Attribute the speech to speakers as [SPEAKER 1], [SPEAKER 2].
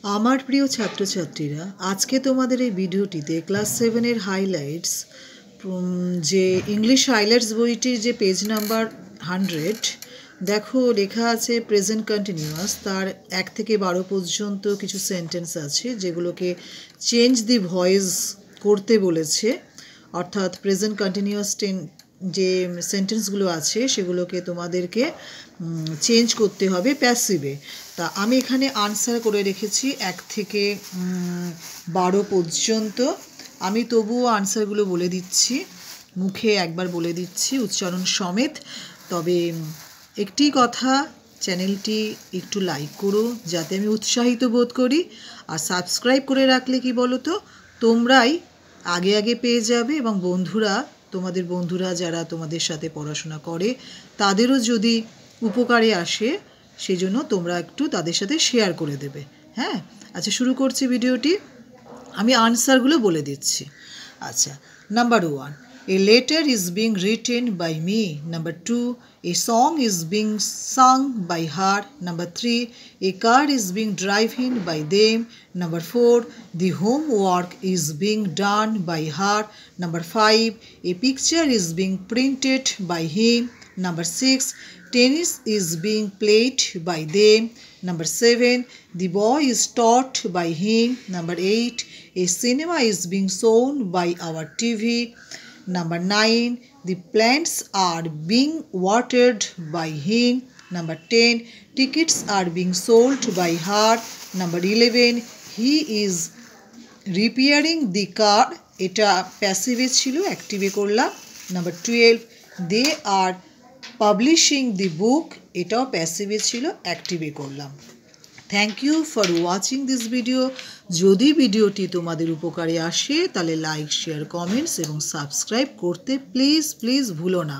[SPEAKER 1] আমার প্রিয় ছাত্রছাত্রীরা, আজকে তোমাদের এই ভিডিওটিতে ক্লাস 7-এর হাইলাইটস, যে ইংলিশ হাইলাইটস বইটির যে পেজ নাম্বার 100, দেখো লেখা আছে প্রেজেন্ট কন্টিনিউয়াস। তার 1 থেকে 12 পর্যন্ত কিছু সেন্টেন্স আছে যেগুলোকে চেঞ্জ দি ভয়েস করতে বলেছে, অর্থাৎ প্রেজেন্ট কন্টিনিউয়াস যে সেন্টেন্সগুলো আছে সেগুলোকে তোমাদেরকে চেঞ্জ করতে হবে প্যাসিভে। তা আমি এখানে আনসার করে রেখেছি 1 থেকে 12 পর্যন্ত। আমি তবুও আনসারগুলো বলে দিচ্ছি, মুখে একবার বলে দিচ্ছি উচ্চারণ সমেত। তবে একটি কথা, চ্যানেলটি একটু লাইক করো যাতে আমি উৎসাহিত বোধ করি, আর সাবস্ক্রাইব করে রাখলে কি বলো তো, তোমরাই আগে আগে পেয়ে যাবে, এবং তোমাদের বন্ধুরা যারা তোমাদের সাথে পড়াশোনা করে তাদেরও যদি উপকারে আসে সেই জন্য তোমরা একটু তাদের সাথে শেয়ার করে দেবে। হ্যাঁ, আচ্ছা শুরু করছি ভিডিওটি। আমি আনসারগুলো বলে দিচ্ছি। আচ্ছা, number 1, a letter is being written by me. Number 2, a song is being sung by her. Number 3, a car is being driven by them. Number 4, the homework is being done by her. Number 5, a picture is being printed by him. Number 6, tennis is being played by them. Number 7, the boy is taught by him. Number 8, a cinema is being shown by our TV. Number 9, the plants are being watered by him. Number 10, tickets are being sold by her. Number 11, he is repairing the car. এটা প্যাসিভে ছিল, অ্যাক্টিভে করলাম। Number 12, they are publishing the book. এটাও প্যাসিভে ছিল, অ্যাক্টিভে করলাম। Thank you for watching this video. যদি ভিডিওটি তোমাদের উপকারে আসে তাহলে লাইক, শেয়ার, কমেন্টস এবং সাবস্ক্রাইব করতে প্লিজ ভুলো না।